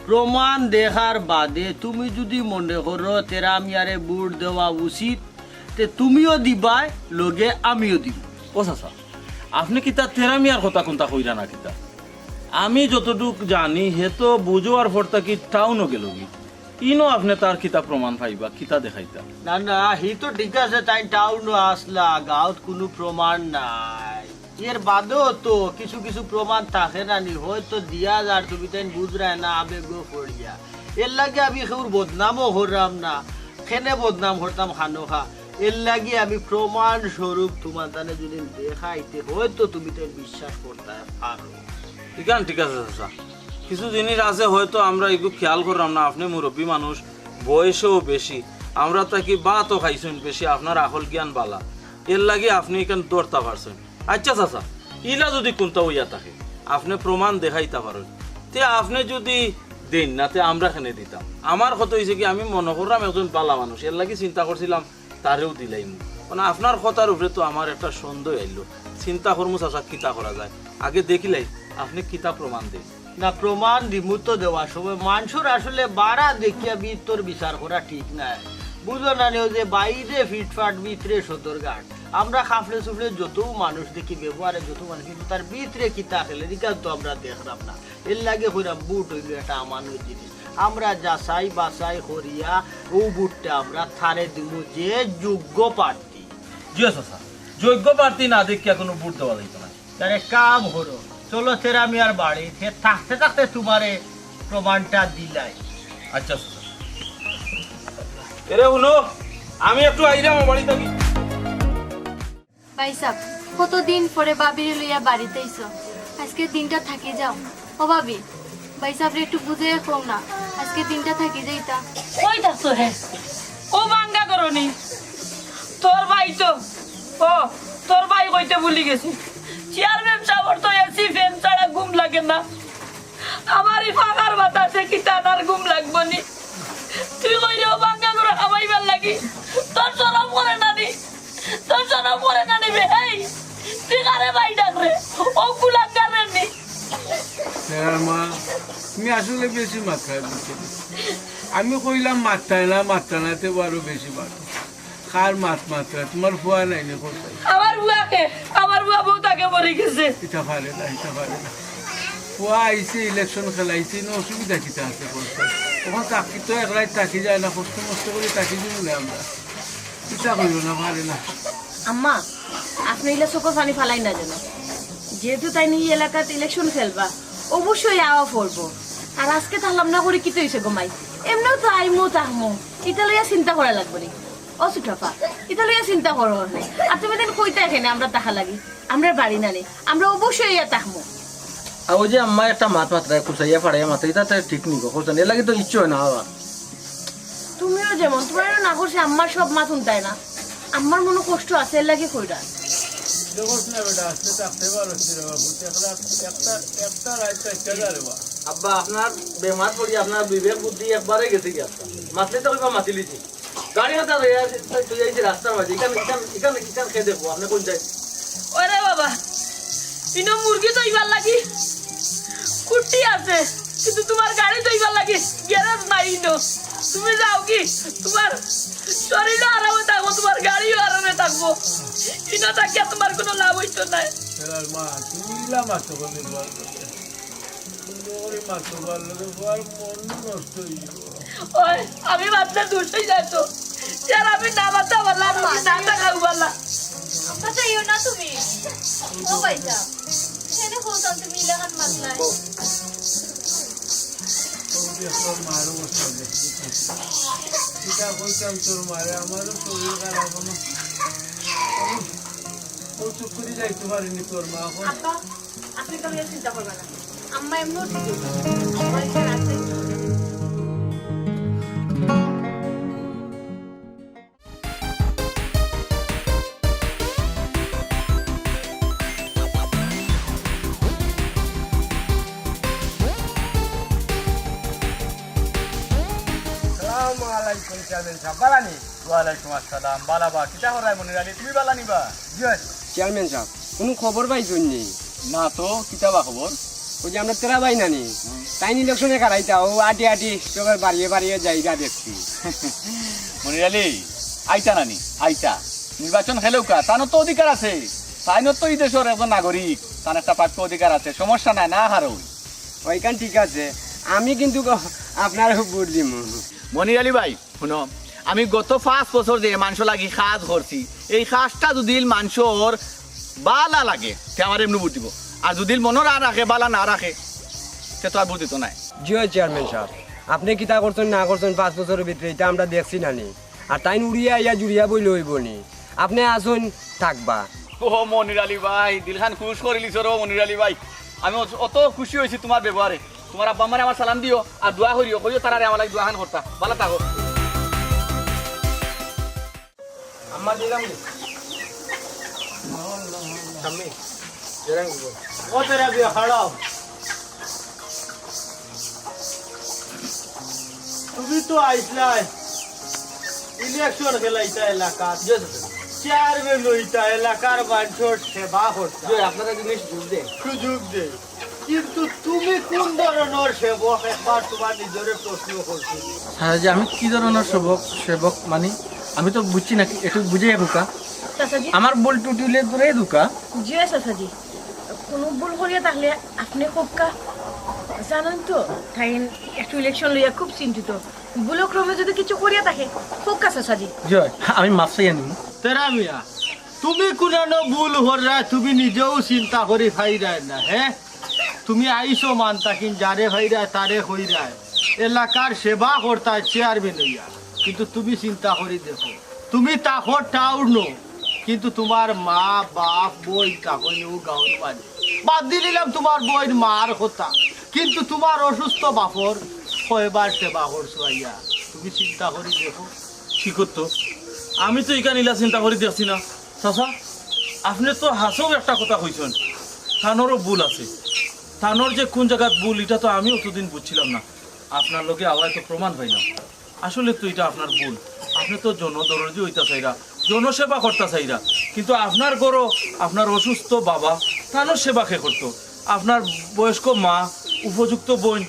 প্রমাণ দেখার বাদে তুমি যদি মনে করো তেরা আমি আরে বুট দেওয়া উচিত তে তুমিও দিবাই লগে আমিও দিব। ও চাচা আপনি কিতা তেরামিয়ার কথা কোনটা কইরা না কিতা? আমি যতটুক জানি হে তো বুঝোয়ার ফরতা কি টাউনও গেল কি ইনো আপনি তার কিতা প্রমাণ পাইবা কিতা দেখাইতা? না না হি তো ঠিক আছে, তাই টাউন আসলা গাঁৱত কোনো প্রমাণ নাই, এর বাদেও তো কিছু কিছু প্রমাণ থাকে না নি, হয়তো দিয়া যার তুমি তাই বুঝরায় না আবেগ পড়িয়া, এর লাগে আমি কেউর বদনামও হরাম না, খেনে বদনাম হরতাম খানো খা, এর লাগে আমি প্রমাণ স্বরূপ তোমার তানে যদি দেখাইতে হয়তো তুমি তাই বিশ্বাস করতে পারো। ঠিক আছে চাচা, কিছু জিনিস আছে হয়তো আমরা এগুলো খেয়াল করলাম না, আপনি মুরব্বী মানুষ বয়সেও বেশি, আমরা তাকে বাতও খাইছেন বেশি, আপনার আকল জ্ঞান বালা, এর লাগে আপনি এখানে দৌড়তে পারছেন। আচ্ছা চাচা ইলা যদি কোনটা হইয়া থাকে আপনি প্রমাণ দেখাইতে পারেন, তে আপনি যদি দেন না তে আমরা এখানে দিতাম। আমার কথা হয়েছে কি আমি মনে করলাম একজন বালা মানুষ, এর লাগে চিন্তা করছিলাম তারেও দিলাইম, মানে আপনার কথার উপরে তো আমার একটা সন্দেহ আইলো, চিন্তা করবো চাচা কিতা করা যায়, আগে দেখিলাই আপনি কিতা প্রমাণ দেন। না প্রমাণ দিমু তো দেওয়ার সময় মানুষের আসলে বাড়া দেখিয়া তোর বিচার করা ঠিক নাই, বুঝো না নেও যে বাইরে ফিটফাট ভিতরে সদর ঘাট, আমরা খাফলে সুফলে যত মানুষ দেখি ব্যবহারে যত মানুষ, কিন্তু তার ভিতরে কিতা খেলে দিকাল তো আমরা দেখলাম না, এর লাগে হইলাম বুট হইল একটা আমানত জিনিস, আমরা যাচাই বাছাই করিয়া ও বুটটা আমরা থারে দিব যে যোগ্য প্রার্থী। জি চাচা যোগ্য প্রার্থী না দেখিয়া কোনো বুট দেওয়া যাইত না। তারে কাম হলো চলো তেরা মিয়ার বাড়ি থাকতে থাকতে তোমারে প্রমাণটা দিলাই। আচ্ছা চাচা এরে শুনো আমি একটু আইলাম আমার বাড়ি থাকি। ভাই সাহেব কতদিন পরে বাবির লইয়া বাড়িতে আইছো, আজকে দিনটা থাকি যাও। ও ভাবি ভাই সাহেব একটু বুঝে কম না, আজকে দিনটা থাকি যাইতা। কই থাকছো হে ও বাঙ্গা করনি তোর ভাই তো ও তোর ভাই কইতে ভুলি গেছি, চেয়ারম্যান সাহেব তো এসি ফ্যান ছাড়া ঘুম লাগে না, আমারই ফাঁকার বাতাসে কি টানার ঘুম লাগবো নি, তুই কইলে ও বাঙ্গা করে খামাইবার লাগি তোর সরম করে নানি, তোর সরম করে নানি বে এই তুই কারে ভাই ডাকরে ও কুলাঙ্গার নি। মা তুমি আসলে বেশি মাত্রায় বুঝছো, আমি কইলাম মাত্রায় না মাত্রানাতে আরো বেশি মাত্রা, কার মাত্রা তোমার ফুয়া নাই না কোথায়? আমার বুয়া বউ তাকে মরে গেছে। এটা পারে না, এটা পারে না, ফুয়া আইসে ইলেকশন খেলাইছে না, অসুবিধা কিটা আছে কোথায়? ওখানে তাকি তো একলাই তাকি যায় না, কষ্ট মষ্ট করে তাকি দিব না আমরা। চিন্তা করিও না পারে না আম্মা আপনি এলে চোখের পানি ফালাই না যেন, যেহেতু তাই নিয়ে এলাকাত ইলেকশন খেলবা অবশ্যই আওয়া পড়বো। আর আজকে থাকলাম না করে কি তো হয়েছে গোমাই, এমনিও তো আইমো তাহমো, এটা লইয়া চিন্তা করা লাগবে নি। ও ছোটপা, এটা লইয়া চিন্তা করো নাই। আর তুমি দিন কইতে এখানে আমরা তাহা লাগি, আমরা বাড়ি না নেই, আমরা অবশ্যই ইয়া তাহমো। আর ওই যে আম্মা একটা মাত মাত্রায় কুচাইয়া ফাড়াইয়া মাত্রা এটা তো ঠিক নিকো করছেন, এর লাগে তো ইচ্ছে হয় না বাবা। তুমিও যেমন, তোমার না করছে আম্মার সব মাত শুনতায় না, আম্মার মনে কষ্ট আছে এর লাগে কইরা। দেখোস না বেটা আজকে থাকতে পারছি রে বাবু, একটা রাত একটা যারে বা আব্বা আপনার বেমার পড়ি আপনার বিবেক বুদ্ধি একবারে গেছে কি আপনার মাতলে তো কইবা মাতি লিছি গাড়ি হাতে রইয়া তুই এই যে রাস্তার মাঝে এখানে খেয়ে দেখবো আপনি কোন যাই। ওরে বাবা, ইনো মুরগি দইবার লাগি কুটি আছে, কিন্তু তোমার গাড়ি দইবার লাগি গ্যারেজ নাই ইনো। তুমি যাও কি, তোমার শরীরও আরামে থাকবো, তোমার গাড়িও আরামে থাকবো। ইনো থাকিয়া তোমার কোনো লাভ হইতো না। এর মা তুমি ইলা মাতো বলে বল ওরে মাতো বল বল মন নষ্ট হইল। ওই আমি ভাবতে দুশোই যাইতো, যার আমি না বাতা বললাম না খাও বললা। আচ্ছা ইও না তুমি ও ভাইটা এনে কোথাও তুমি ইলাকান মাতলাই তোর মারও বসে এটা কইতাম তোর মারে আমারও শরীর খারাপ না ও চুপ করে যাইতে পারিনি তোর মা এখন। আব্বা আপনি তো লইয়া চিন্তা করবেন না, আম্মা এমনিও ঠিক আছে, আম্মা এসে রাখতে। আসসালামু আলাইকুম চেয়ারম্যান সাহেব, বালানি। ওয়ালাইকুম আসসালাম, বালাবা কিটা হরাই মনির আলী, তুমি বালানি বা? চেয়ারম্যান সাহেব কোনো খবর পাইছেন নি? না তো কিটা বা খবর? ওই যে আমরা তেরা পাই নানি তাই ইলেকশনে কারাইতা ও আটি আটি চোখের বাড়িয়ে বাড়িয়ে জায়গা দেখছি। মনির আলী আইতা নানি আইতা, নির্বাচন খেলেও তার তো অধিকার আছে, তাইনত তো এই দেশের একজন নাগরিক, তার একটা প্রাপ্য অধিকার আছে, সমস্যা নাই, না হারো। ওইখান ঠিক আছে, আমি কিন্তু আপনার ভোট দিব। মনির আলী ভাই শুনো, আমি গত 5 বছর যে মানুষ লাগি কাজ করছি, এই কাজটা যদি মানুষের বালা লাগে তে আমার এমনি ভোট দিব, আর যদি মনে না রাখে বালা না রাখে সে তো আর ভোট দিত নাই। জিও চেয়ারম্যান সাহেব আপনি কিতা করছেন না করছেন 5 বছরের ভিতরে এটা আমরা দেখছি নানি, আর তাই উড়িয়া ইয়া জুড়িয়া বই লইব নি, আপনি আসুন থাকবা। ও মনির আলী ভাই, দিলখান খুশ করে লিছ রো মনির আলী ভাই, আমি অত খুশি হয়েছি তোমার ব্যবহারে। তোমার আব্বা আমার আমার সালাম দিও আর দোয়া করিও, কইও তারা আমার লাগে দোয়া খান করতা, ভালো থাকো। আম্মা দিলাম নি সামনে জেরাং ও তেরা বিয়া খাড়াও, তুমি তো আইসলাই ইলেকশন খেলাইতা এলাকা, চেয়ারম্যান লইতা এলাকার মানুষের সেবা করতা, আপনারা জিনিস বুঝতে সুযোগ দে, কিন্তু তুমি কোন ধরনের সেবক একবার তোমার নিজের প্রশ্ন করছো। হ্যাঁ যে আমি কি ধরনের সেবক মানে আমি তো বুঝছি না, একটু বুঝে ঢুকা চাচাজি, আমার বল টুটিলে দূরে ঢুকা। জি চাচাজি, কোনো ভুল করিয়া থাকলে আপনি কবকা জানেন তো, তাই একটু ইলেকশন লইয়া খুব চিন্তিত, ভুলক্রমে যদি কিছু করিয়া থাকে কবকা চাচাজি। জয় আমি মাপ চাই আনি। তেরা মিয়া তুমি কোন ভুল হরা তুমি নিজেও চিন্তা করে ফাইরায় না, হ্যাঁ তুমি আইসো মানতা কিন যারে ফাইরায় তারে হইরায় এলাকার সেবা করতা চেয়ারম্যান হইয়া, কিন্তু তুমি চিন্তা করে দেখো তুমি তাকো টাউন কিন্তু তোমার মা বাপ বই তাকো গাঁর বাড়ি বাদ দিলাম, তোমার বইয়ের মার কথা, কিন্তু তোমার অসুস্থ বাপর কয়বার সেবা করছো আইয়া, তুমি চিন্তা করে দেখো। ঠিক তো, আমি তো এখানে ইলা চিন্তা করে দেখছি না চাচা, আপনি তো হাসেও একটা কথা কইছেন, থানোরও ভুল আছে, থানোর যে কোন জায়গার ভুল এটা তো আমি অতদিন বুঝছিলাম না, আপনার লোকে আবার তো প্রমাণ পাইলাম, আসলে তো এটা আপনার ভুল, আপনি তো জনদরদি হইতা চাইরা, জনসেবা করতে চাইরা, কিন্তু আপনার গরো আপনার অসুস্থ বাবা তানোর সেবা কে করতো, আপনার বয়স্ক মা উপযুক্ত বোন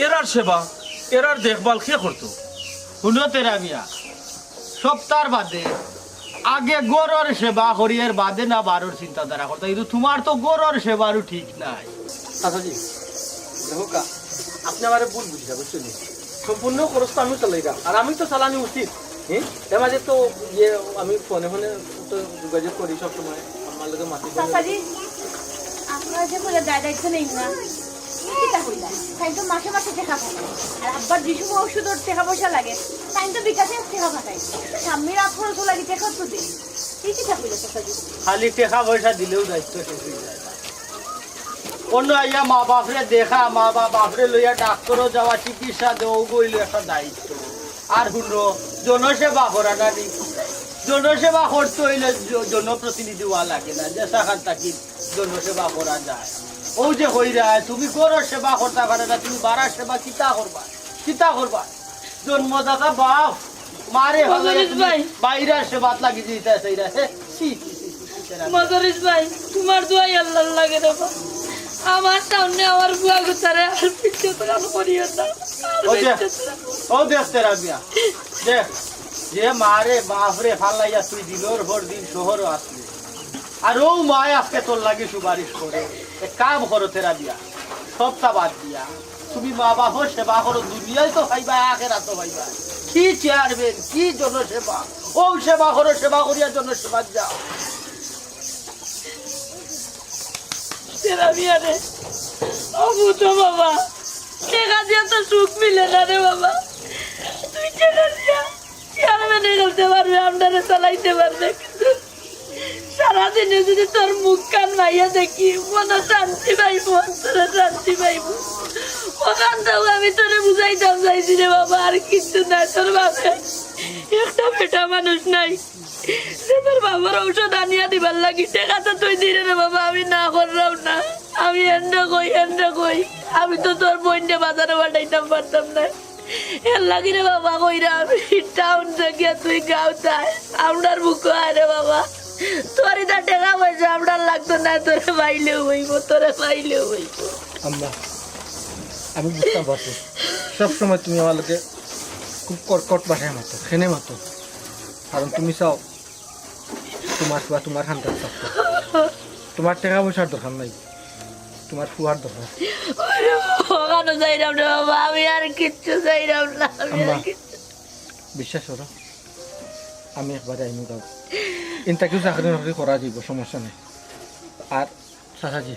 এরার সেবা এরার দেখভাল কে করতো। শুনো তেরা মিয়া, সপ্তাহ বাদে আগে গরুর সেবা করি এর বাদে না বারোর চিন্তাধারা করতে, কিন্তু তোমার তো গরুর সেবারও ঠিক নাই। চাচাজি দেখো আপনি আমার ভুল বুঝিলা বুঝছেন, সম্পূর্ণ খরচ তো আমি চালাইরা আর আমি তো চালানি উচিত, এর মাঝে তো ইয়ে আমি ফোনে ফোনে তো যোগাযোগ করি সব সময় আমার লোকে মাতি চাচাজি আপনারা যে বলে দায়িত্ব নেই না কিটা কইলা তাই তো মাসে মাসে টাকা পাঠায় আর আব্বার যে সময় ওষুধ টাকা পয়সা লাগে তাই তো বিকাশে টাকা পাঠায় স্বামীর খরচ লাগে টাকা তো দেয় এই কিটা কইলা চাচাজি খালি টাকা পয়সা দিলেও দায়িত্ব শেষ হয়ে যায় অন্য আইয়া মা বাপরে দেখা মা বাপরে লইয়া ডাক্তারও যাওয়া চিকিৎসা দেওয়া গইলে একটা দায়িত্ব আর শুনো জনসেবা করা না নি জনসেবা করতে হইলে জনপ্রতিনিধি হওয়া লাগে না যে সাখান থাকি জনসেবা করা যায় ও যে হইরা তুমি করো সেবা করতে পারে না তুমি বাড়ার সেবা কিতা করবা জন্মদাতা বাপ মারে বাইরের সেবাত লাগি দিতে সেইরা মজরিস ভাই তোমার দোয়াই আল্লাহ লাগে রে বাবা আমার সামনে আমার বুয়া গুতারে আর পিছে তো কাম করিও না ও দেখতে রাবিয়া দেখ যে মারে বাপরে ফালাইয়া তুই দিলোর ভর দিন শহরও আসলে আর ও মায় আজকে তোর লাগে সুপারিশ করে এক কাম করো তেরা দিয়া সবটা বাদ দিয়া তুমি মা বাপর সেবা করো দুনিয়ায় তো পাইবা আখেরাত তো পাইবা কি চেয়ারম্যান কি জনসেবা ও সেবা করো সেবা করিয়া জনসেবা যাও তেরা বিয়া রে ও বুঝো বাবা টাকা দিয়ে তো সুখ মিলে না রে বাবা তুই টাকা দিয়া চেয়ারম্যানে খেলতে পারবে আমদারে চালাইতে পারবে কিন্তু সারাদিনে যদি তোর মুখ কান মাইয়া দেখি মনে শান্তি পাইব অন্তরে শান্তি পাইব ওখান থেকে আমি তোরে বুঝাইতাম চাইছি রে বাবা আর কিছু নাই তোর বাপে একটা বেটা মানুষ নাই যে তোর বাবার ঔষধ আনিয়া দিবার লাগি টাকা তো তুই দিলে রে বাবা আমি না করলাম না আমি এন্ড কই আমি তো তোর বোনকে বাজারে পাঠাইতাম পারতাম না এর লাগি রে বাবা কইরা আমি টাউন থেকে তুই গাঁও চাই আপনার বুক আরে বাবা তোর এটা টাকা পয়সা আপনার লাগতো না তোরে পাইলেও হইব আমরা আমি বুঝতে পারছি সবসময় তুমি আমার লোকে খুব কটকট ভাষায় মাতো খেনে মাতো কারণ তুমি চাও তোমার ফুয়া তোমার হান্তার থাকতো তোমার টাকা পয়সার দরকার নাই তোমার ফুয়ার দরকার ওখানে যাইলাম রে বাবা আমি আর কিচ্ছু যাইলাম না বিশ্বাস করো আমি একবারে আইনু গাও ইনটাকেও চাকরি নকরি করা যাব সমস্যা নেই আর চাচাজি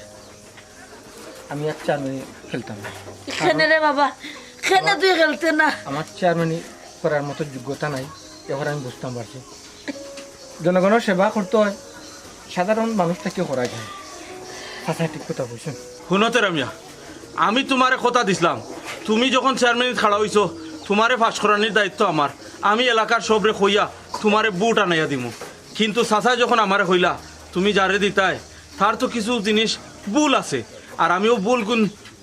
আমি আর চেয়ারম্যানি খেলতাম না খেনে রে বাবা খেনে তুই খেলতে না আমার চেয়ারম্যানি করার মতো যোগ্যতা নাই এবার আমি বুঝতাম পারছি জনগণের সেবা করতে হয় সাধারণ মানুষটাকেও করা যায় চাচা ঠিক কথা বলছেন শুনতে রামিয়া আমি তোমারে কথা দিছিলাম তুমি যখন চেয়ারম্যান খাড়া হইছো তোমারে ফাঁস করানোর দায়িত্ব আমার আমি এলাকার সবরে কইয়া তোমারে বুট আনাইয়া দিমু কিন্তু চাচা যখন আমারে কইলা তুমি যারে দিতায় তার তো কিছু জিনিস ভুল আছে আর আমিও ভুল গুণ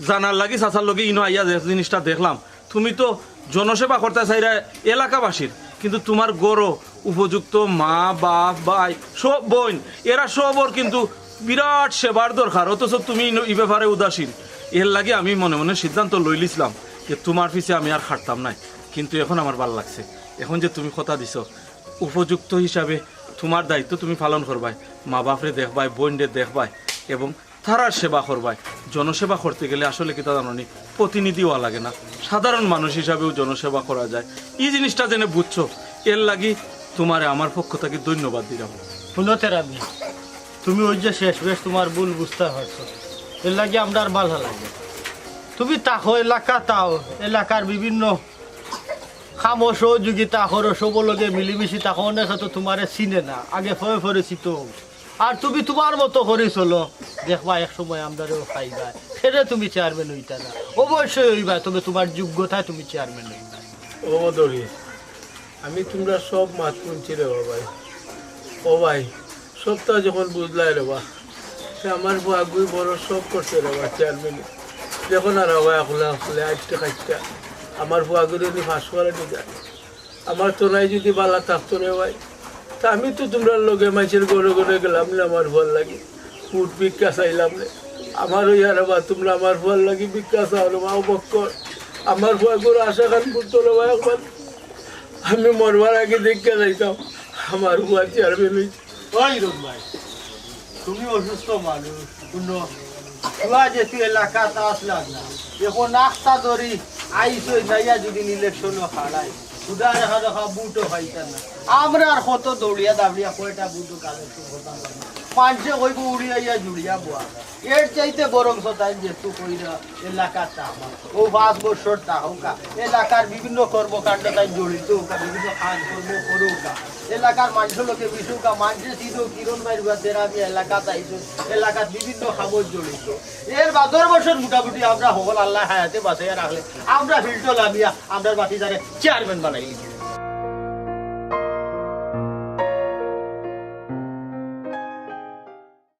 জানার লাগি চাচার লগে ইনো আইয়া যে জিনিসটা দেখলাম তুমি তো জনসেবা করতে চাইরা এলাকাবাসীর কিন্তু তোমার গড় উপযুক্ত মা বাপ ভাই সব বোন এরা সবর কিন্তু বিরাট সেবার দরকার অথচ তুমি এই ব্যাপারে উদাসীন এর লাগে আমি মনে মনে সিদ্ধান্ত লইলিছিলাম যে তোমার পিছে আমি আর খাটতাম নাই কিন্তু এখন আমার ভালো লাগছে এখন যে তুমি কথা দিছ উপযুক্ত হিসাবে তোমার দায়িত্ব তুমি পালন করবাই মা বাপরে দেখবাই বোনরে দেখবাই এবং তারার সেবা করবাই জনসেবা করতে গেলে আসলে কি তা জানি প্রতিনিধি হওয়া লাগে না সাধারণ মানুষ হিসাবেও জনসেবা করা যায় এই জিনিসটা জেনে বুঝছো এর লাগি তোমারে আমার পক্ষ থেকে ধন্যবাদ দিলাম শুনতে রাবি তুমি ওই যে শেষ বেশ তোমার ভুল বুঝতে পারছো এর লাগে আমরা আর ভালো লাগে তুমি তাকো এলাকা তাও এলাকার বিভিন্ন খামো সহযোগিতা করো সব লগে মিলিমিশি তাকো অনেকে তো তোমারে চিনে না আগে ফয়ে পরিচিত আর তুমি তোমার মতো করে চলো দেখবা এক সময় আমরাও খাইবা সেটা তুমি চেয়ারম্যান হইতা না অবশ্যই হইবা তবে তোমার যোগ্যতায় তুমি চেয়ারম্যান হইবা ও দরি আমি তোমরা সব মাত শুনছি রে ভাই ও ভাই সবটা যখন বুঝলাই রে বা সে আমার আগুই বড় সব করছে রে বা চেয়ারম্যান যখন আর ভাই আসলে আজটা খাইটা আমার আগুরে নি ফাঁস করে নি যায় আমার তোরাই যদি বালা থাকতো রে ভাই তা আমি তো তোমরা লগে মাছের গড়ে গড়ে গেলাম না আমার ভাল লাগে ফুট ভিক্ষা চাইলাম রে আমারও ইয়ার বা তোমরা আমার ভাল লাগে ভিক্ষা চাও রে বা বক্কর আমার আগুর আশা খান করতো রে ভাই একবার আমি মরবার আগে দেখতে যাইতাম আমার বুয়া চেয়ারম্যান হইছে ওই রোগ ভাই তুমি অসুস্থ মানুষ শুনো তোরা যেহেতু এলাকাতে আসলাম না এখন নাস্তা ধরি আইসই যাইয়া যদি ইলেকশনও হারাই খুদা দেখা দেখা বুটও খাইতেন না আমরা আর কত দৌড়িয়া দাবড়িয়া কয়টা বুটও কালেকশন করতাম পারি মানুষে কইব উড়িয়া জুড়িয়া বোয়া এর চাইতে বরং তাই যেহেতু কইরা এলাকাটা আমার ও 5 বছর তাহকা এলাকার বিভিন্ন কর্মকাণ্ড তাই জড়িত হোকা বিভিন্ন কাজ কর্ম করুকা এলাকার মানুষের লোকে বিশুকা মানুষের সিধু কিরণ বাইরবা তেরাবি এলাকা তাইছো এলাকার বিভিন্ন খাবার জড়িত এর 12 বছর মোটামুটি আমরা হল আল্লাহ হায়াতে বাঁচাইয়া রাখলে আমরা ফিল্টো লামিয়া আমরা বাতি যারে চেয়ারম্যান বানাই